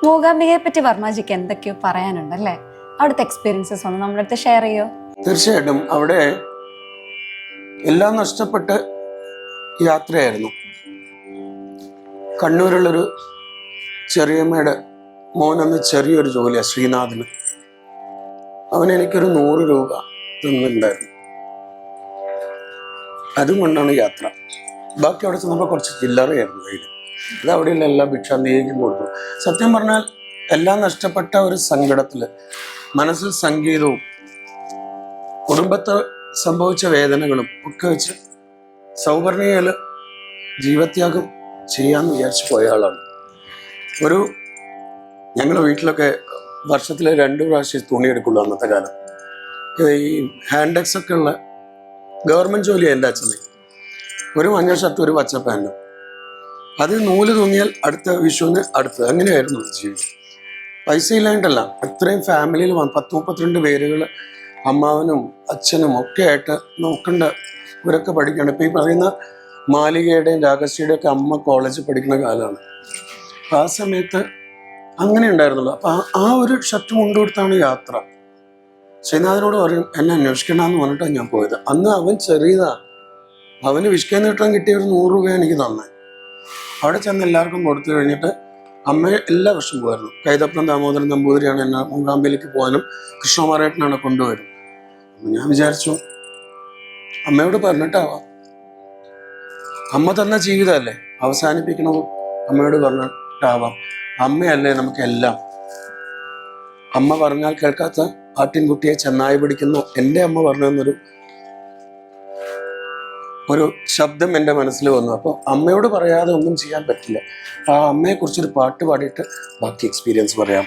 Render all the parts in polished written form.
മൂകാംബികയെ പറ്റി വർമാജിക്ക് എന്തൊക്കെയോ പറയാനുണ്ടല്ലേ? അവിടുത്തെ എക്സ്പീരിയൻസസ് ഒന്ന് നമ്മുടെ അടുത്ത് ഷെയർ ചെയ്യോ? തീർച്ചയായിട്ടും. അവിടെ എല്ലാം നഷ്ടപ്പെട്ട് യാത്രയായിരുന്നു. കണ്ണൂരുള്ളൊരു ചെറിയമ്മയുടെ മോനെന്ന് ചെറിയൊരു ജോലിയാണ് ശ്രീനാഥന്. അവനെനിക്കൊരു 100 രൂപ തന്നിട്ടുണ്ടായിരുന്നു. അതുകൊണ്ടാണ് യാത്ര. ബാക്കി അവിടെ ചെന്നപ്പോൾ കുറച്ച് ചില്ലറയായിരുന്നു കയ്യിൽ. അത് അവിടെയുള്ള എല്ലാ ഭിക്ഷാന്തേക്കും കൊടുത്തു. സത്യം പറഞ്ഞാൽ എല്ലാം നഷ്ടപ്പെട്ട ഒരു സങ്കടത്തിൽ മനസ്സിൽ സംഗീതവും കുടുംബത്തെ സംഭവിച്ച വേദനകളും ഒക്കെ വെച്ച് സൗവർണികയിൽ ജീവത്യാഗം ചെയ്യാമെന്ന് വിചാരിച്ചു പോയ ആളാണ്. ഞങ്ങളുടെ വീട്ടിലൊക്കെ വർഷത്തിൽ 2 പ്രാവശ്യം തുണി എടുക്കുള്ളൂ അന്നത്തെ കാലം. ഈ ഹാൻഡെക്സ് ഒക്കെ ഉള്ള ഗവൺമെൻറ് ജോലിയാണ് എൻ്റെ അച്ഛനെ. ഒരു മഞ്ഞ ഷർട്ട്, ഒരു പച്ച പാൻറ്റും. അത് നൂല് തൂങ്ങിയാൽ അടുത്ത വിഷുവിന് അടുത്ത്, അങ്ങനെയായിരുന്നു ജീവിതം. പൈസ ഇല്ലാണ്ടല്ല, അത്രയും ഫാമിലിയിൽ 10-32 പേരുകൾ അമ്മാവനും അച്ഛനും ഒക്കെ ആയിട്ട് നോക്കേണ്ട ഇവരൊക്കെ പഠിക്കണം. ഇപ്പം ഈ പറയുന്ന മാലികയുടെയും രാഗശ്രീയുടെയും ഒക്കെ അമ്മ കോളേജിൽ പഠിക്കുന്ന കാലമാണ്. അപ്പം ആ സമയത്ത് അങ്ങനെ ഉണ്ടായിരുന്നുള്ളൂ. അപ്പം ആ ഒരു ഷർട്ട് കൊണ്ടുകൊടുത്താണ് യാത്ര. ശ്രീനാഥനോട് പറയും എന്നെ അന്വേഷിക്കണമെന്ന് പറഞ്ഞിട്ടാണ് ഞാൻ പോയത്. അന്ന് അവൻ ചെറിയതാണ്. അവന് വിഷ്കേന്ന് കിട്ടാൻ കിട്ടിയ ഒരു 100 രൂപ എനിക്ക് തന്നെ. അവിടെ ചെന്ന് എല്ലാവർക്കും കൊടുത്തു കഴിഞ്ഞിട്ട് അമ്മയെ എല്ലാ വർഷവും പോയിരുന്നു. കൈതപ്രം ദാമോദരൻ നമ്പൂതിരിയാണ് എന്നെ മൂകാംബിയിലേക്ക് പോകാനും കൃഷ്ണകുമാരേട്ടനാണ് കൊണ്ടുവരും. ഞാൻ വിചാരിച്ചു അമ്മയോട് പറഞ്ഞിട്ടാവാം. അമ്മ തന്ന ജീവിതമല്ലേ അവസാനിപ്പിക്കണത്, അമ്മയോട് പറഞ്ഞിട്ടാവാം. അമ്മയല്ലേ നമുക്കെല്ലാം. അമ്മ പറഞ്ഞാൽ കേൾക്കാത്ത ആട്ടിൻകുട്ടിയെ ചെന്നായി പിടിക്കുന്നു എൻ്റെ അമ്മ പറഞ്ഞെന്നൊരു ശബ്ദം എൻ്റെ മനസ്സിൽ വന്നു. അപ്പോൾ അമ്മയോട് പറയാതെ ഒന്നും ചെയ്യാൻ പറ്റില്ല. ആ അമ്മയെക്കുറിച്ചൊരു പാട്ട് പാടിയിട്ട് ബാക്കി എക്സ്പീരിയൻസ് പറയാം.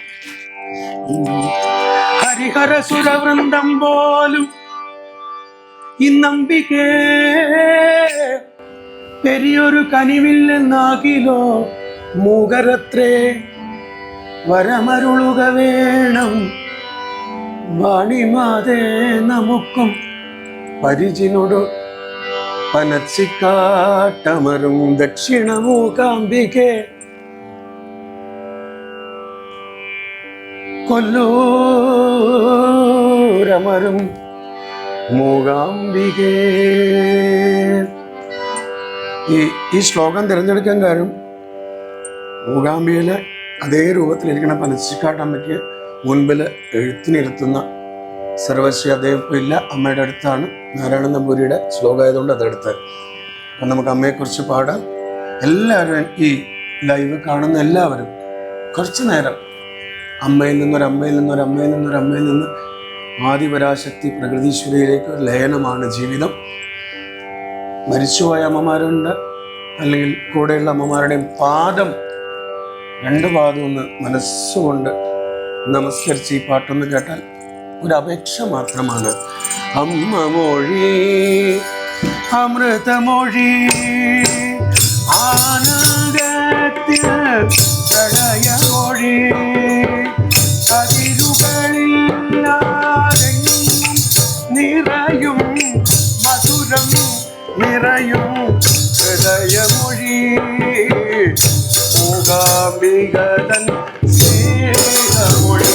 ഹരിഹര സുരവൃന്ദം പോലും ഇന്നംബികേ പെരിയൊരു കനിവില്ലെന്നാകിലോ മൂകരത്രേ വരമരുളുക വേണം വാണിമാതേ നമുക്കും പരിചിനോട് പനച്ചിക്കാട്ടമരും ദക്ഷിണ മൂകാംബികെ കൊല്ലൂരമരും മൂകാംബികേ. ഈ ശ്ലോകം തിരഞ്ഞെടുക്കാൻ കാര്യം മൂകാംബികയിലെ അതേ രൂപത്തിലിരിക്കുന്ന പനച്ചിക്കാട്ടമ്മയ്ക്ക് മുൻപിൽ എഴുത്തിനിരുത്തുന്ന സർവശ്രീ അദ്ദേഹം ഇല്ല, അമ്മയുടെ അടുത്താണ്. നാരായണ നമ്പൂരിയുടെ ശ്ലോകമായതുകൊണ്ട് അതെടുത്തത്. അപ്പം നമുക്ക് അമ്മയെക്കുറിച്ച് പാടാം. എല്ലാവരും ഈ ലൈവ് കാണുന്ന എല്ലാവരും കുറച്ച് നേരം അമ്മയിൽ നിന്ന് ആദിപരാശക്തി പ്രകൃതീശ്വരിയിലേക്ക് ഒരു ലയനമാണ് ജീവിതം. മരിച്ചുപോയ അമ്മമാരുണ്ട്, അല്ലെങ്കിൽ കൂടെയുള്ള അമ്മമാരുടെയും പാദം, 2 പാദം ഒന്ന് മനസ്സുകൊണ്ട് നമസ്കരിച്ച് ഈ പാട്ടൊന്ന് കേട്ടാൽ ഒരു അപേക്ഷ മാത്രമാണ്. അമ്മ മൊഴി അമൃതമൊഴി ആനന്ദത്തിൽ പ്രളയമൊഴി അതിരുകളില്ലാതെങ്ങും നിറയും മധുരം നിറയും ഹൃദയമൊഴി മൂകാംബികതൻ സ്നേഹമൊഴി.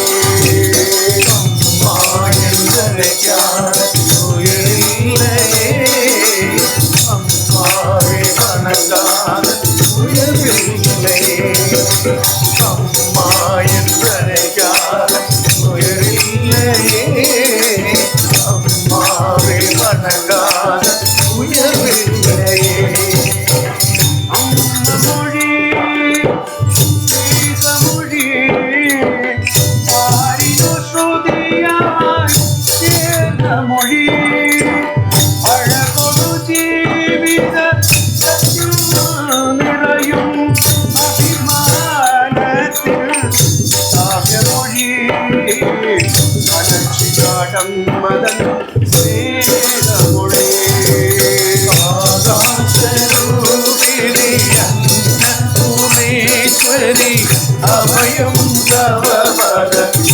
അഭയം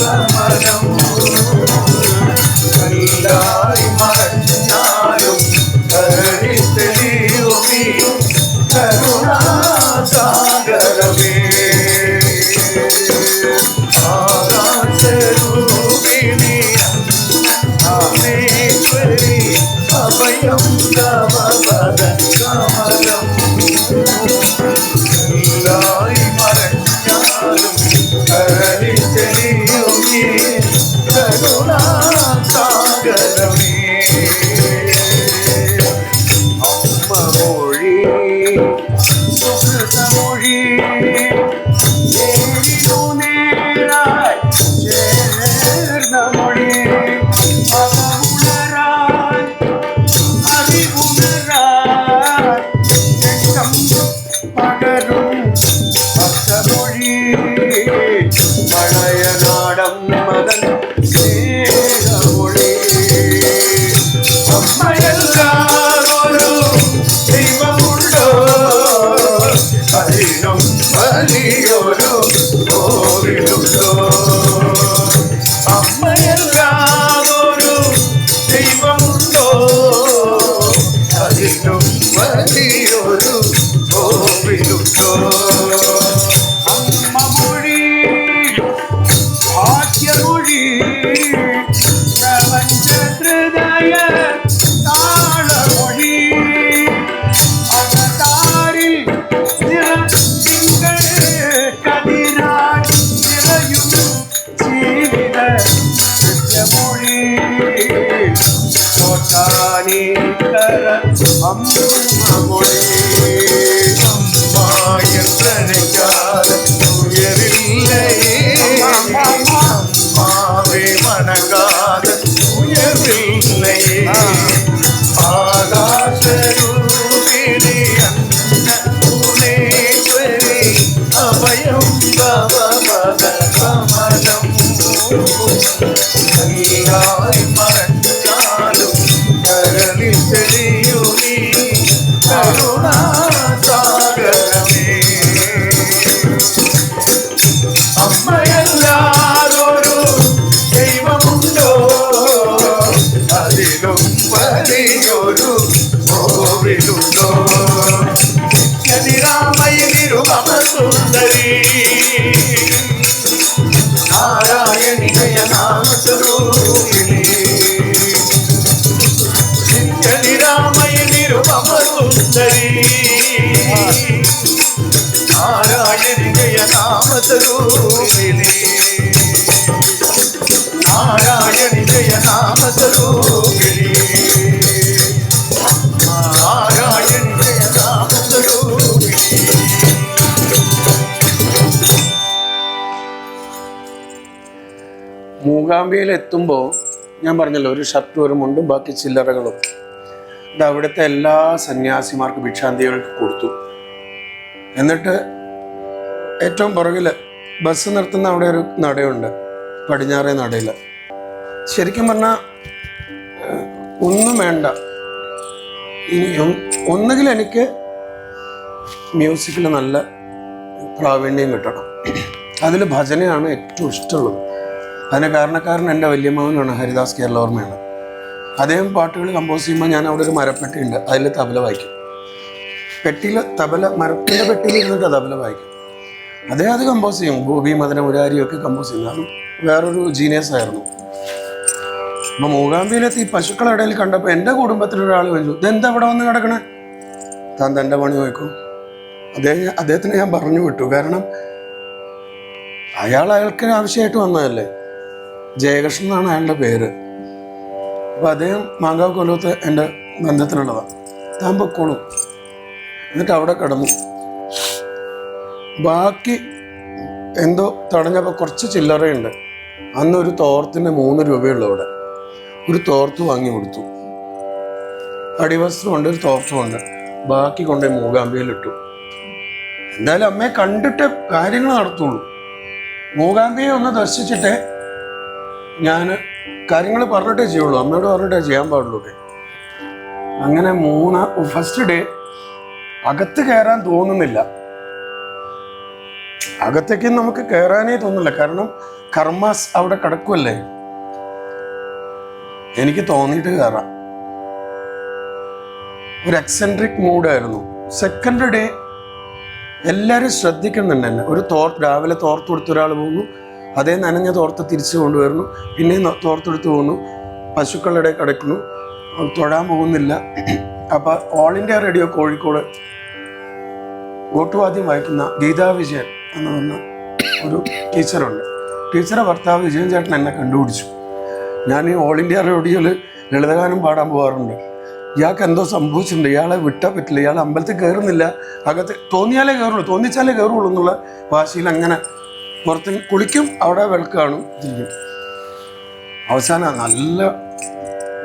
സമരം കല്ലായി മറഞ്ഞാലും കരുണാസാഗരമേ. ആകാശരൂപിണി അമ്മേശ്വരി അഭയം തവപദ കമലം എല്ലായി മറഞ്ഞാലും കരളിൽ തെളിയുമേ കരുണാസാഗരമേ അമ്മ മൊഴി സുഹൃതമൊഴി ഏരിനു നേരായി ചേർന്ന മൊഴി അവളുണരാൻ അറിവുണരാൻ രക്തം പകരും ഭക്തമൊഴി പഴയനാടം മകൻ സ്നേഹമൊഴി അമ്മയല്ലാതൊരു ദൈവമുണ്ടോ അതിനും വലിയൊരു കോവിലുണ്ടോ അമ്മയല്ലാതൊരു ദൈവമുണ്ടോ അതിനും വലിയൊരു കോവിലുണ്ടോ അമ്മ മൊഴി ഭാഗ്യമൊഴി പ്രപഞ്ച ഹൃദയ താളമൊഴി അവതാരിൽ തിങ്കൾ കതിരായി നിറയും ജീവിത സത്യമൊഴി ചോട്ടാനീക്കര അമ്മ മൊഴി അമ്മായെന്നരക്കാതെ ഉയരില്ലേ അമ്മാവേ മനകാതെ ഉയരില്ലേ ആകാശരൂപിണി അന്നപൂർണേശ്വരി അഭയം ഭവപദ കമലം എല്ലായി മറഞ്ഞാലും കരളിൽ തെളിയുമീ കരുണാസാഗരമേ അമ്മയല്ലാതൊരു ദൈവമുണ്ടോ അതിലും വലിയൊരു കോവിലുണ്ടോ നിത്യനിരാമയനിരുമസുന്ദരി നാരായണികയ നാമസ്വരൂപിണി നിത്യനിരാമയനിരുമസുന്ദരി നാരായണികയ നാമസ്വരൂപിണി നാരായണികയ നാമസ്വരൂപിണി നാരായണികയ നാമസ്വരൂപിണി മൂകാംബികയിൽ എത്തുമ്പോൾ ഞാൻ പറഞ്ഞല്ലോ ഒരു ഷർട്ടും ഒരു മുണ്ടും ബാക്കി ചില്ലറകളും ഇത് അവിടുത്തെ എല്ലാ സന്യാസിമാർക്ക് ഭിക്ഷാന്തികൾക്ക് കൊടുത്തു. എന്നിട്ട് ഏറ്റവും പുറകിൽ ബസ് നിർത്തുന്ന അവിടെ ഒരു നടയുണ്ട്, പടിഞ്ഞാറേ നടയിൽ. ശരിക്കും പറഞ്ഞാൽ ഒന്നും വേണ്ട, ഇനി ഒന്നുകിൽ എനിക്ക് മ്യൂസിക്കിൽ നല്ല പ്രാവീണ്യം കിട്ടണം, അതിൽ ഭജനയാണ് ഏറ്റവും ഇഷ്ടമുള്ളത്. അതിന് കാരണക്കാരൻ എൻ്റെ വല്യമ്മവനാണ്, ഹരിദാസ് കേരളവർമ്മയാണ്. അദ്ദേഹം പാട്ടുകൾ കമ്പോസ് ചെയ്യുമ്പോൾ ഞാൻ അവിടെ ഒരു മരപ്പെട്ടി ഉണ്ട്, അതിൽ തബല വായിക്കും. പെട്ടിയിൽ തബല, മരത്തിൻ്റെ പെട്ടിയിൽ ഇരുന്നിട്ട് തബല വായിക്കും. അദ്ദേഹം അത് കമ്പോസ് ചെയ്യും. ഗോപി മദന മുരാരിയൊക്കെ കമ്പോസ് ചെയ്യും. അത് വേറൊരു ജീനിയസ് ആയിരുന്നു. അപ്പോൾ മൂകാംബിയിലെത്തി ഈ പശുക്കളുടെ ഇടയിൽ കണ്ടപ്പോൾ എൻ്റെ കുടുംബത്തിലൊരാൾ ചോദിച്ചു, ഇതെന്താ ഇവിടെ വന്ന് കിടക്കണേ? താൻ തൻ്റെ പണി നോക്കും. അദ്ദേഹത്തിന് ഞാൻ പറഞ്ഞു വിട്ടു. കാരണം അയാൾക്ക് ആവശ്യമായിട്ട് വന്നതല്ലേ. ജയകൃഷ്ണൻ എന്നാണ് അയാളുടെ പേര്. അപ്പോൾ അദ്ദേഹം മാങ്കാവ് കൊല്ലത്ത് എൻ്റെ ബന്ധത്തിലുള്ളതാണ്. താൻ പൊക്കോളും. എന്നിട്ട് അവിടെ കിടന്നു. ബാക്കി എന്തോ തടഞ്ഞപ്പോൾ കുറച്ച് ചില്ലറയുണ്ട്. അന്നൊരു തോർത്തിന് 3 രൂപയുള്ളൂ. അവിടെ ഒരു തോർത്ത് വാങ്ങി കൊടുത്തു. അടിവസ്ത്രമുണ്ട്, ഒരു തോർത്തുമുണ്ട്. ബാക്കി കൊണ്ടുപോയി മൂകാംബികയിലിട്ടു. എന്തായാലും അമ്മയെ കണ്ടിട്ട് കാര്യങ്ങൾ നടത്തുള്ളൂ. മൂകാംബിയെ ഒന്ന് ദർശിച്ചിട്ടേ ഞാൻ കാര്യങ്ങൾ പറഞ്ഞിട്ടേ ചെയ്യുള്ളൂ. അമ്മയോട് പറഞ്ഞിട്ടേ ചെയ്യാൻ പാടുള്ളൂ. അങ്ങനെ ഫസ്റ്റ് ഡേ അകത്ത് കയറാൻ തോന്നുന്നില്ല. അകത്തേക്ക് നമുക്ക് കയറാനേ തോന്നില്ല. കാരണം കർമാസ് അവിടെ കിടക്കുമല്ലേ. എനിക്ക് തോന്നിയിട്ട് കയറാം. ഒരു എക്സെൻട്രിക് മൂഡായിരുന്നു. സെക്കൻഡ് ഡേ എല്ലാവരും ശ്രദ്ധിക്കുന്നുണ്ട് എന്നെ. ഒരു രാവിലെ തോർത്ത് കൊടുത്ത ഒരാൾ പോകുന്നു, അതേ നനഞ്ഞ തോർത്ത് തിരിച്ചു കൊണ്ടുവരുന്നു, പിന്നെയും തോർത്തെടുത്ത് പോകുന്നു, പശുക്കളുടെ കിടക്കുന്നു, തൊഴാൻ പോകുന്നില്ല. അപ്പം ഓൾ ഇന്ത്യ റേഡിയോ കോഴിക്കോട് ഓട്ടുവാദ്യം വായിക്കുന്ന ഗീതാ വിജയൻ എന്ന് പറഞ്ഞ ഒരു ടീച്ചറുണ്ട്. ടീച്ചറെ ഭർത്താവ് വിജയൻ ചേട്ടൻ എന്നെ കണ്ടുപിടിച്ചു. ഞാൻ ഈ ഓൾ ഇന്ത്യ റേഡിയോയിൽ ലളിതഗാനം പാടാൻ പോകാറുണ്ട്. ഇയാൾക്ക് എന്തോ സംഭവിച്ചിട്ടുണ്ട്, ഇയാളെ വിട്ടാൽ പറ്റില്ല, ഇയാൾ അമ്പലത്തിൽ കയറുന്നില്ല, അകത്ത് തോന്നിയാലേ കയറുള്ളൂ, തോന്നിച്ചാലേ കയറുള്ളൂ എന്നുള്ള വാശിയിൽ അങ്ങനെ പുറത്ത് കുളിക്കും, അവിടെ വിളക്ക് കാണും, തിരിക്കും. അവസാനം നല്ല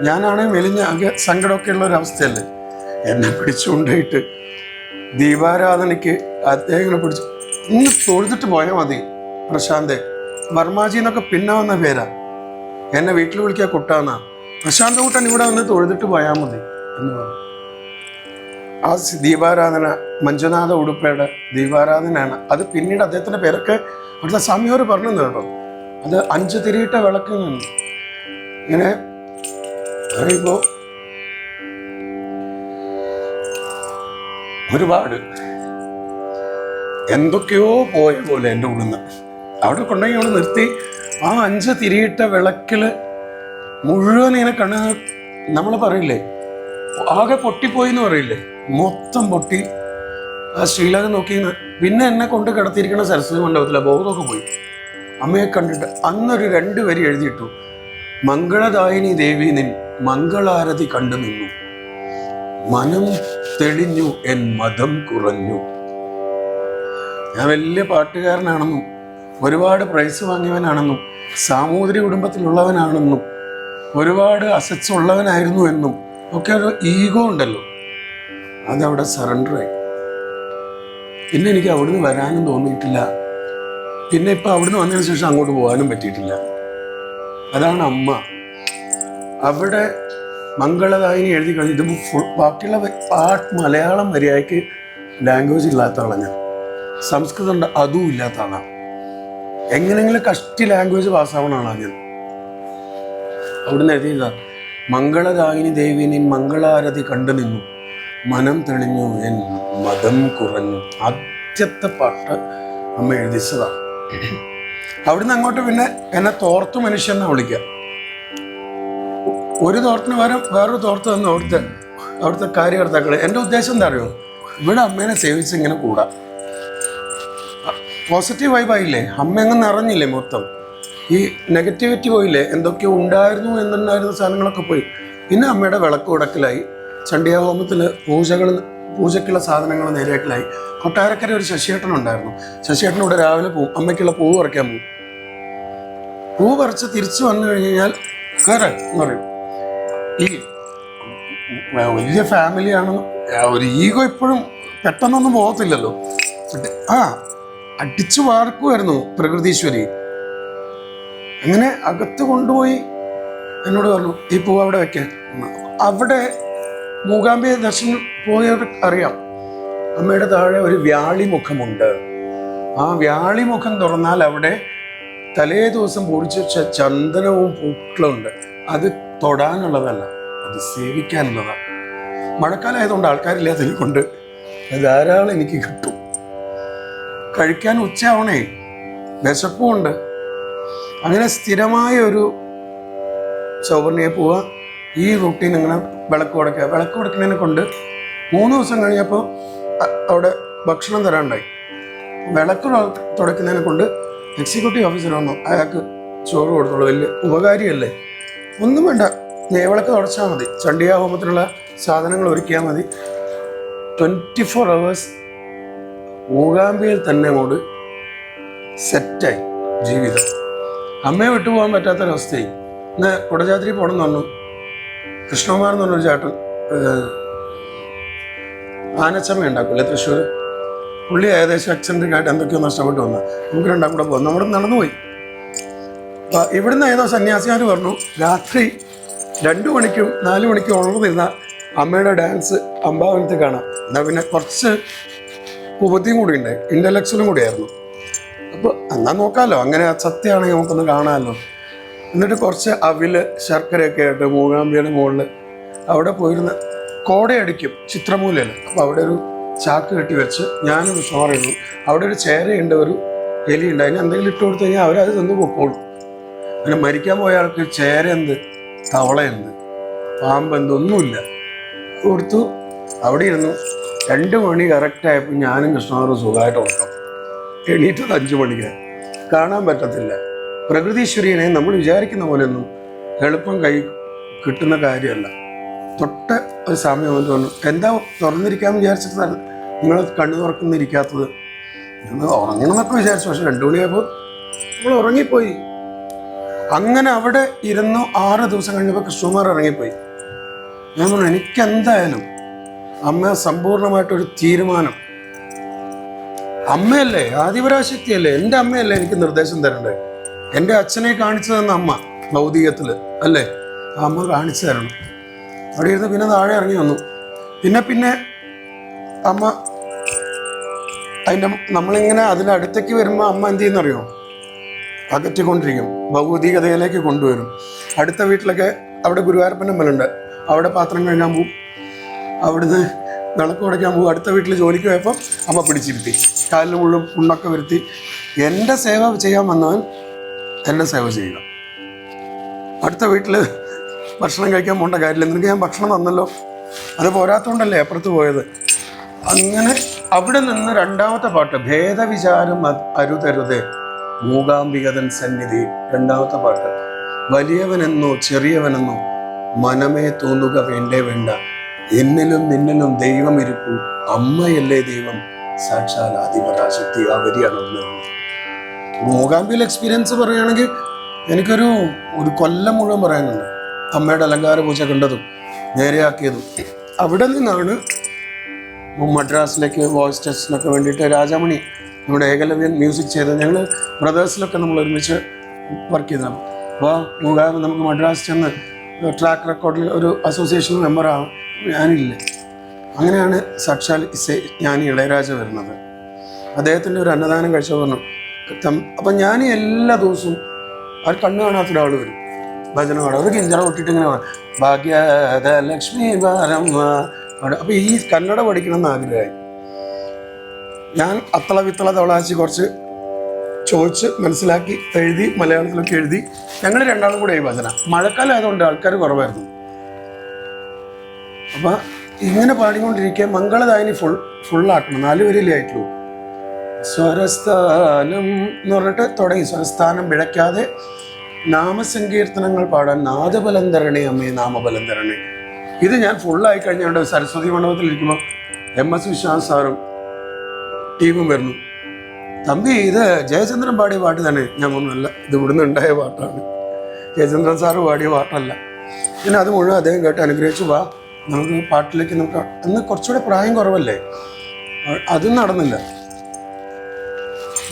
ഞാനാണെങ്കിൽ മെലിഞ്ഞ ആകെ സങ്കടമൊക്കെ ഉള്ള ഒരവസ്ഥയല്ലേ, എന്നെ പിടിച്ചുകൊണ്ടായിട്ട് ദീപാരാധനയ്ക്ക് അദ്ദേഹം പിടിച്ചു, ഇന്ന് തൊഴുതിട്ട് പോയാൽ മതി പ്രശാന്ത്, വർമാജി എന്നൊക്കെ പിന്നെ വന്ന പേരാ, എന്നെ വീട്ടിൽ വിളിക്കുക കുട്ടാന്നാ, പ്രശാന്ത് കൂട്ടൻ ഇവിടെ വന്ന് തൊഴുതിട്ട് പോയാൽ മതി എന്ന് പറഞ്ഞു. ആ ദീപാരാധന മഞ്ജുനാഥ ഉടുപ്പയുടെ ദീപാരാധനയാണ്. അത് പിന്നീട് അദ്ദേഹത്തിൻ്റെ പേരൊക്കെ അവിടുത്തെ സ്വാമിയോർ പറഞ്ഞു കേട്ടോ. അത് 5 തിരിയിട്ട വിളക്ക് നിന്ന് ഇങ്ങനെ പറയുമ്പോൾ ഒരുപാട് എന്തൊക്കെയോ പോയ പോലെ എൻ്റെ ഉള്ളിൽ നിന്ന് അവിടെ കൊണ്ടുപോയി അവിടെ നിർത്തി. ആ 5 തിരിയിട്ട വിളക്കിൽ മുഴുവൻ ഇങ്ങനെ നമ്മൾ പറയില്ലേ ആകെ പൊട്ടിപ്പോയി എന്ന് പറയില്ലേ, മൊത്തം പൊട്ടി. ആ ശ്രീലകം നോക്കി പിന്നെ എന്നെ കൊണ്ട് കിടത്തിയിരിക്കുന്ന സരസ്വതി മണ്ഡപത്തിലെ ബോധമൊക്കെ പോയി. അമ്മയെ കണ്ടിട്ട് അന്നൊരു 2 വരി എഴുതിയിട്ടു, മംഗളദായിനി ദേവി നിൻ മംഗളാരതി കണ്ടു നിന്നു, മനം തെളിഞ്ഞു എൻ മതം കുറഞ്ഞു. ഞാൻ വലിയ പാട്ടുകാരനാണെന്നും ഒരുപാട് പ്രൈസ് വാങ്ങിയവനാണെന്നും സാമൂതിരി കുടുംബത്തിലുള്ളവനാണെന്നും ഒരുപാട് അസറ്റ്സ് ഉള്ളവനായിരുന്നു എന്നും ഒക്കെ ഒരു ഈഗോ ഉണ്ടല്ലോ, അതവിടെ സറണ്ടറായി. പിന്നെ എനിക്ക് അവിടുന്ന് വരാനും തോന്നിയിട്ടില്ല. പിന്നെ ഇപ്പം അവിടുന്ന് വന്നതിന് ശേഷം അങ്ങോട്ട് പോകാനും പറ്റിയിട്ടില്ല. അതാണ് അമ്മ. അവിടെ മംഗളദായിനി എഴുതി കഴിഞ്ഞ് ഇത് ബാക്കിയുള്ള മലയാളം മര്യാദയ്ക്ക് ലാംഗ്വേജ് ഇല്ലാത്ത ആളാണ് ഞാൻ, സംസ്കൃതം ഉണ്ട് അതും ഇല്ലാത്ത ആളാണ്, എങ്ങനെയെങ്കിലും കഷ്ടി ലാംഗ്വേജ് പാസ്സാവണ ആളാണ് ഞാൻ. അവിടുന്ന് എഴുതിയതാ, മംഗളദായിനി ദേവി നിൻ മംഗളാരതി കണ്ടു നിന്നു, മനം തെളിഞ്ഞു എൻ മതം കുറഞ്ഞു. ആദ്യത്തെ പാട്ട് അമ്മ എഴുതിച്ചതാണ്. അവിടുന്ന് അങ്ങോട്ട് പിന്നെ എന്നെ തോർത്തു മനുഷ്യൻ എന്നാ വിളിക്കുക. ഒരു തോർത്തിന് പകരം വേറൊരു തോർത്ത് തന്നു അവിടുത്തെ കാര്യകർത്താക്കൾ. എൻ്റെ ഉദ്ദേശം എന്താ അറിയോ, ഇവിടെ അമ്മേനെ സേവിച്ച് ഇങ്ങനെ കൂടാ. പോസിറ്റീവ് വൈബായില്ലേ, അമ്മ അങ്ങ് നിറഞ്ഞില്ലേ മൊത്തം. ഈ നെഗറ്റിവിറ്റി പോയില്ലേ, എന്തൊക്കെയോ ഉണ്ടായിരുന്നു എന്നുണ്ടായിരുന്ന സാധനങ്ങളൊക്കെ പോയി. പിന്നെ അമ്മയുടെ വിളക്ക് ഉടക്കലായി, ചണ്ഡിയാഹോമത്തിൽ പൂജയ്ക്കുള്ള സാധനങ്ങൾ നേരെയാക്കലായി. കൊട്ടാരക്കര ഒരു ശശിയേട്ടനുണ്ടായിരുന്നു. ശശിയേട്ടനൂടെ രാവിലെ പോവും, അമ്മയ്ക്കുള്ള പൂവ് പറിക്കാൻ പോവും. പൂവ് പറിച്ച് തിരിച്ചു വന്നു കഴിഞ്ഞാൽ കയറ് എന്ന് പറയും. ഈ വലിയ ഫാമിലിയാണ്, ഒരു ഈഗോ ഇപ്പോഴും പെട്ടെന്നൊന്നും പോകത്തില്ലല്ലോ. അടിച്ചു വാർക്കുമായിരുന്നു പ്രകൃതീശ്വരി. അങ്ങനെ അകത്ത് കൊണ്ടുപോയി എന്നോട് പറഞ്ഞു, ഈ പൂവ് അവിടെ വെക്കാൻ. അവിടെ മൂകാംബിക ദർശനം പോയവർ അറിയാം, അമ്മയുടെ താഴെ ഒരു വ്യാളിമുഖമുണ്ട്. ആ വ്യാളിമുഖം തുറന്നാൽ അവിടെ തലേ ദിവസം പൊടിച്ചു വെച്ച ചന്ദനവും പൂക്കളുണ്ട്. അത് തൊടാനുള്ളതല്ല, അത് സേവിക്കാനുള്ളതാണ്. മഴക്കാലമായതുകൊണ്ട് ആൾക്കാരില്ലാത്തതിനെ കൊണ്ട് ധാരാളം എനിക്ക് കിട്ടും. കഴിക്കാൻ ഉച്ചയാവണേ, വിശപ്പുമുണ്ട്. അങ്ങനെ സ്ഥിരമായ ഒരു സൗവർണിയെ പോവുക, ഈ റൂട്ടീൻ ഇങ്ങനെ വിളക്ക് കൊടുക്കുന്നതിനെ കൊണ്ട് 3 ദിവസം കഴിഞ്ഞപ്പോൾ അവിടെ ഭക്ഷണം തരാണ്ടായി. വിളക്ക് തുടയ്ക്കുന്നതിനെ കൊണ്ട് എക്സിക്യൂട്ടീവ് ഓഫീസർ വന്നു, അയാൾക്ക് ചോറ് കൊടുത്തോളൂ, വലിയ ഉപകാരിയല്ലേ. ഒന്നും വേണ്ട, വിളക്ക് തുടച്ചാൽ മതി, ചണ്ഡിയാഹോമത്തിനുള്ള സാധനങ്ങൾ ഒരുക്കിയാൽ മതി. 24 hours മൂകാംബിയിൽ തന്നെ അങ്ങോട്ട് സെറ്റായി ജീവിതം. അമ്മയെ വിട്ടുപോകാൻ പറ്റാത്തൊരവസ്ഥയായി. ഇന്ന് കുടജാദ്രി പോകണമെന്ന് പറഞ്ഞു. കൃഷ്ണകുമാർ എന്ന് പറഞ്ഞൊരു ചേട്ടൻ ആനച്ചമ്മ ഉണ്ടാക്കില്ലേ തൃശ്ശൂർ, പുള്ളി ഏകദേശം എക്സെൻട്രിക് ആയിട്ട് എന്തൊക്കെയോ നഷ്ടപ്പെട്ട് വന്നു. നമുക്ക് രണ്ടാം കൂടെ പോകും, നമ്മുടെ നടന്നുപോയി. ഇവിടുന്ന് ഏതോ സന്യാസിമാർ പറഞ്ഞു, രാത്രി 2 മണിക്കും 4 മണിക്കും ഉണർന്നിരുന്ന അമ്മയുടെ ഡാൻസ് അമ്പാവനത്തിൽ കാണാം. എന്നാൽ പിന്നെ കുറച്ച് ഉപത്തിയും കൂടി ഉണ്ട്, ഇൻ്റലക്ച്വലും കൂടിയായിരുന്നു. അപ്പോൾ എന്നാൽ നോക്കാമല്ലോ, അങ്ങനെ സത്യമാണെങ്കിൽ നമുക്കൊന്ന് കാണാമല്ലോ. എന്നിട്ട് കുറച്ച് അവില് ശർക്കരയൊക്കെ ആയിട്ട് മൂകാംബിയുടെ മുകളിൽ അവിടെ പോയിരുന്ന് കോടയടിക്കും ചിത്രമൂലയിൽ. അപ്പോൾ അവിടെ ഒരു ചാക്ക് കെട്ടി വെച്ച് ഞാനും ഷോറിരുന്നു. അവിടെ ഒരു ചേരയുണ്ട്, ഒരു എലിയുണ്ട്. അതിന് എന്തെങ്കിലും ഇട്ട് കൊടുത്തു കഴിഞ്ഞാൽ അവരത് തിന്ന് പൊക്കോളും. അങ്ങനെ മരിക്കാൻ പോയ ആൾക്ക് ചേര എന്ത്, തവളയുണ്ട്, പാമ്പെന്ത്, ഒന്നുമില്ല. കൊടുത്തു. അവിടെ ഇരുന്നു. 2 മണി കറക്റ്റായപ്പോൾ ഞാനും കൃഷ്ണകുമാറും സുഖമായിട്ട് ഉറക്കം. എണീറ്റത് 5 മണിക്ക്. കാണാൻ പറ്റത്തില്ല. പ്രകൃതീശ്വരീനെ നമ്മൾ വിചാരിക്കുന്ന പോലെയൊന്നും എളുപ്പം കൈ കിട്ടുന്ന കാര്യമല്ല. തൊട്ട ഒരു സമയം എന്ന് തോന്നുന്നു, എന്താ തുറന്നിരിക്കാമെന്ന് വിചാരിച്ചിട്ടാണ് നിങ്ങൾ കണ്ണു തുറക്കുന്നിരിക്കാത്തത്. ഞങ്ങൾ ഉറങ്ങണമെന്നൊക്കെ വിചാരിച്ചു. പക്ഷെ 2 മണിയായപ്പോൾ നമ്മൾ ഉറങ്ങിപ്പോയി. അങ്ങനെ അവിടെ ഇരുന്നു. 6 ദിവസം കഴിഞ്ഞപ്പോൾ കൃഷ്ണകുമാർ ഇറങ്ങിപ്പോയി. ഞാൻ പറഞ്ഞു, എനിക്കെന്തായാലും അമ്മ സമ്പൂർണ്ണമായിട്ടൊരു തീരുമാനം. അമ്മയല്ലേ, ആദിപരാശക്തിയല്ലേ, എൻ്റെ അമ്മയല്ലേ എനിക്ക് നിർദ്ദേശം തരണ്ടേ. എൻ്റെ അച്ഛനെ കാണിച്ചു തന്ന അമ്മ ഭൗതികത്തിൽ അല്ലേ, ആ അമ്മ കാണിച്ചു തരണം. അവിടെ ഇരുന്ന് പിന്നെ താഴെ ഇറങ്ങി വന്നു. പിന്നെ അമ്മ നമ്മളിങ്ങനെ അതിനടുത്തേക്ക് വരുമ്പോൾ അമ്മ എന്ത് ചെയ്യുന്നറിയോ, അകറ്റിക്കൊണ്ടിരിക്കും, ഭൗതികതയിലേക്ക് കൊണ്ടുവരും. അടുത്ത വീട്ടിലൊക്കെ അവിടെ ഗുരുവായൂരപ്പൻ്റെ അമ്പലമുണ്ട്, അവിടെ പാത്രം കഴുകാൻ പോവും, അവിടുന്ന് വിളക്ക് ഉടയ്ക്കാൻ പോകും. അടുത്ത വീട്ടിൽ ജോലിക്ക് പോയപ്പോൾ അമ്മ പിടിച്ചിരുത്തി, കാലിന് മുഴുവൻ പുണ്ണൊക്കെ വരുത്തി. എൻ്റെ സേവ ചെയ്യാൻ വന്നവൻ എൻ്റെ സേവ ചെയ്യുക. അടുത്ത വീട്ടിൽ ഭക്ഷണം കഴിക്കാൻ പോകേണ്ട കാര്യമില്ല, നിനക്ക് ഞാൻ ഭക്ഷണം തന്നല്ലോ, അത് പോരാത്തോണ്ടല്ലേ അപ്പുറത്ത് പോയത്. അങ്ങനെ അവിടെ നിന്ന് 2ാമത്തെ പാട്ട്, ഭേദവിചാരം അരുതരുതേ മൂകാംബികതൻ സന്നിധി. 2ാമത്തെ പാട്ട്, വലിയവനെന്നോ ചെറിയവനെന്നോ മനമേ തോന്നുക വേണ്ടേ വേണ്ട, എന്നിലും നിന്നിലും ദൈവം ഇരിപ്പു, അമ്മയല്ലേ ദൈവം, സാക്ഷാൽ ആദിപരാശക്തി. ആ വരിയാണ് ഉള്ളത്. മൂകാംബിയിൽ എക്സ്പീരിയൻസ് പറയുകയാണെങ്കിൽ എനിക്കൊരു കൊല്ലം മുഴുവൻ പറയാനുണ്ട്. അമ്മയുടെ അലങ്കാര പൂജ കണ്ടതും നേരെയാക്കിയതും. അവിടെ നിന്നാണ് മദ്രാസിലേക്ക് വോയിസ് ടെസ്റ്റിനൊക്കെ വേണ്ടിയിട്ട് രാജാമണി നമ്മുടെ ഏകലവ്യൻ മ്യൂസിക് ചെയ്തത്. ഞങ്ങൾ ബ്രദേഴ്സിലൊക്കെ നമ്മൾ ഒരുമിച്ച് വർക്ക് ചെയ്തതാണ്. അപ്പോൾ നമുക്ക് മദ്രാസ് ചെന്ന് ട്രാക്ക് റെക്കോർഡിൽ ഒരു അസോസിയേഷൻ മെമ്പറാണ്. ഞാനില്ല. അങ്ങനെയാണ് സാക്ഷാൽ ജ്ഞാനി ഇളയരാജ വരുന്നത്. അദ്ദേഹത്തിൻ്റെ ഒരു അന്നദാനം കഴിച്ച പറഞ്ഞു. അപ്പം ഞാൻ എല്ലാ ദിവസവും അവർ കണ്ണു കാണാത്ത ഒരാൾ വരും, ഭജന പാടാം. അവർ കിഞ്ചറ കൊട്ടിട്ട് ഇങ്ങനെ ഭാഗ്യത ലക്ഷ്മി ഭാരം. അപ്പോൾ ഈ കന്നഡ പഠിക്കണമെന്ന് ആഗ്രഹമായി. ഞാൻ അത്തള വിത്തള തവളാച്ചി കുറച്ച് ചോദിച്ച് മനസ്സിലാക്കി എഴുതി, മലയാളത്തിലൊക്കെ എഴുതി. ഞങ്ങൾ 2ആളും കൂടെ ഈ ഭജന. മഴക്കാലം ആയതുകൊണ്ട് ആൾക്കാർ കുറവായിരുന്നു. അപ്പം ഇങ്ങനെ പാടിക്കൊണ്ടിരിക്കുക. മംഗളദായിനി ഫുള്ളാക്കണം. 4 വരിയിലേ ആയിട്ടുള്ളൂ. സ്വരസ്ഥാനം എന്ന് പറഞ്ഞിട്ട് തുടങ്ങി. സ്വരസ്ഥാനം പിഴയ്ക്കാതെ നാമസങ്കീർത്തനങ്ങൾ പാടാൻ നാദബലം തരണേ അമ്മേ, നാമബലം തരണേ. ഇത് ഞാൻ ഫുള്ളായി കഴിഞ്ഞാൽ സരസ്വതി മണ്ഡപത്തിലിരിക്കുമ്പോൾ MS വിശ്വാസ് സാറും ടീമും വരുന്നു. തമ്പി, ഇത് ജയചന്ദ്രൻ പാടിയ പാട്ട് തന്നെ. ഞാൻ ഒന്നുമല്ല, ഇത് ഇവിടുന്ന് ഉണ്ടായ പാട്ടാണ്, ജയചന്ദ്രൻ സാറ് പാടിയ പാട്ടല്ല. പിന്നെ അത് മുഴുവൻ അദ്ദേഹം കേട്ട് അനുഗ്രഹിച്ചു. വാ നമുക്ക് പാട്ടിലേക്ക്. നമുക്ക് അന്ന് കുറച്ചുകൂടെ പ്രായം കുറവല്ലേ, അതും നടന്നില്ല.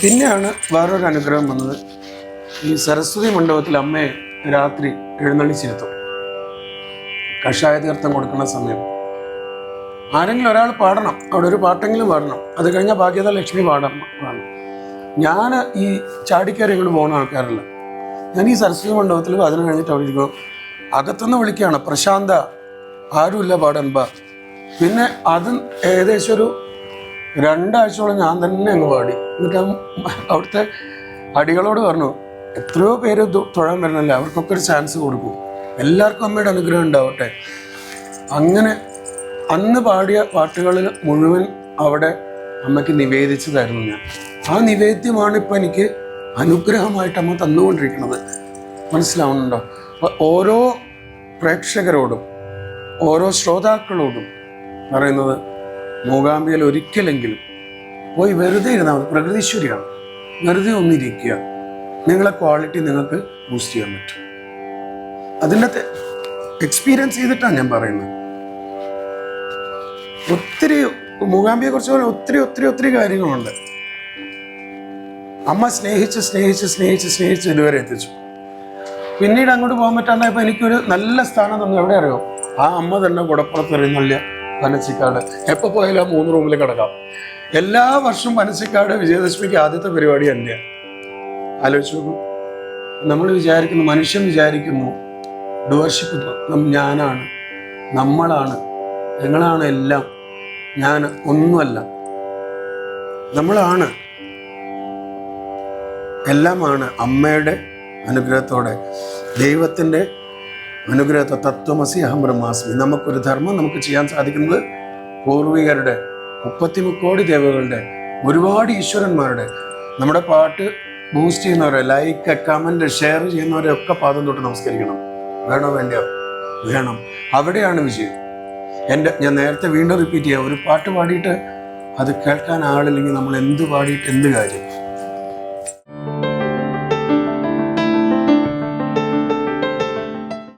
പിന്നെയാണ് വേറൊരു അനുഗ്രഹം വന്നത്. ഈ സരസ്വതി മണ്ഡപത്തിൽ അമ്മയെ രാത്രി എഴുന്നള്ളിച്ചിരുത്തും. കഷായ തീർത്ഥം കൊടുക്കുന്ന സമയം ആരെങ്കിലും ഒരാൾ പാടണം, അവിടെ ഒരു പാട്ടെങ്കിലും പാടണം. അത് കഴിഞ്ഞാൽ ഭാഗ്യത ലക്ഷ്മി പാടണം. ഞാൻ ഈ ചാടിക്കയറി ഇങ്ങോട്ട് പോകുന്ന ആൾക്കാരല്ല. ഞാൻ ഈ സരസ്വതി മണ്ഡപത്തിൽ അതിന് കഴിഞ്ഞിട്ട് അവിടെ ഇരിക്കും. അകത്തുനിന്ന് വിളിക്കുകയാണ്, പ്രശാന്ത, ആരുമില്ല പാടാൻ ബാ. പിന്നെ അത് ഏകദേശം ഒരു 2 ആഴ്ചയോളം ഞാൻ തന്നെ അങ്ങ് പാടി. എന്നിട്ട് അവിടുത്തെ അടികളോട് പറഞ്ഞു, എത്രയോ പേര് തൊഴാൻ വരണല്ലേ, അവർക്കൊക്കെ ഒരു ചാൻസ് കൊടുക്കും, എല്ലാവർക്കും അമ്മയുടെ അനുഗ്രഹം ഉണ്ടാവട്ടെ. അങ്ങനെ അന്ന് പാടിയ പാട്ടുകളിൽ മുഴുവൻ അവിടെ അമ്മയ്ക്ക് നിവേദിച്ചതായിരുന്നു ഞാൻ. ആ നിവേദ്യമാണ് ഇപ്പം എനിക്ക് അനുഗ്രഹമായിട്ട് അമ്മ തന്നുകൊണ്ടിരിക്കുന്നത്. മനസ്സിലാവുന്നുണ്ടോ? അപ്പോൾ ഓരോ പ്രേക്ഷകരോടും ഓരോ ശ്രോതാക്കളോടും പറയുന്നത്, മൂകാംബികയിൽ ഒരിക്കലെങ്കിലും പോയി വെറുതെ ഇരുന്നാൽ മതി. പ്രകൃതീശ്വരിയാണ്, വെറുതെ ഒന്നിരിക്കുക. നിങ്ങളെ ക്വാളിറ്റി നിങ്ങൾക്ക് ബൂസ്റ്റ് ചെയ്യാൻ പറ്റും. അതിൻ്റെ എക്സ്പീരിയൻസ് ചെയ്തിട്ടാണ് ഞാൻ പറയുന്നത്. ഒത്തിരി മൂകാംബിയെ കുറിച്ച് പറഞ്ഞാൽ ഒത്തിരി ഒത്തിരി ഒത്തിരി കാര്യങ്ങളുണ്ട്. അമ്മ സ്നേഹിച്ച് സ്നേഹിച്ച് സ്നേഹിച്ച് സ്നേഹിച്ച് ഇതുവരെ എത്തിച്ചു. പിന്നീട് അങ്ങോട്ട് പോകാൻ പറ്റാണ്ടായപ്പോൾ എനിക്കൊരു നല്ല സ്ഥാനം തന്നു. എവിടെ അറിയോ? ആ അമ്മ തന്നെ കുടപ്പുറത്ത് എറിഞ്ഞുള്ള പനച്ചിക്കാട്. എപ്പോൾ പോയാലും ആ 3 റൂമിൽ കിടക്കാം. എല്ലാ വർഷവും പനച്ചിക്കാട് വിജയദശമിക്ക് ആദ്യത്തെ പരിപാടി തന്നെയാണ്. ആലോചിച്ച് നോക്കൂ. നമ്മൾ വിചാരിക്കുന്നു, മനുഷ്യൻ വിചാരിക്കുന്നു, ഡുവർഷിപ്പ് ഞാനാണ്, നമ്മളാണ്, ഞങ്ങളാണ് എല്ലാം. ഞാൻ ഒന്നുമല്ല. നമ്മളാണ്, എല്ലാമാണ് അമ്മയുടെ അനുഗ്രഹത്തോടെ, ദൈവത്തിൻ്റെ അനുഗ്രഹത്തോടെ. തത്വമസി അഹം ബ്രഹ്മാസ്മി. നമുക്കൊരു ധർമ്മം നമുക്ക് ചെയ്യാൻ സാധിക്കുന്നത് പൂർവികരുടെ 33 കോടി ദേവകളുടെ, ഒരുപാട് ഈശ്വരന്മാരുടെ, നമ്മുടെ പാട്ട് ബൂസ്റ്റ് ചെയ്യുന്നവരെ, ലൈക്ക്, കമൻറ്റ്, ഷെയർ ചെയ്യുന്നവരെ ഒക്കെ പാദം തൊട്ട് നമസ്കരിക്കണം. വേണോ വേണ്ടയോ? വേണം. അവിടെയാണ് വിജയം. ഞാൻ നേരത്തെ വീണ്ടും റിപ്പീറ്റ് ചെയ്യാം, ഒരു പാട്ട് പാടിയിട്ട് അത് കേൾക്കാൻ ആളില്ലെങ്കിൽ നമ്മൾ എന്ത് പാടിയിട്ട് എന്ത് കാര്യം?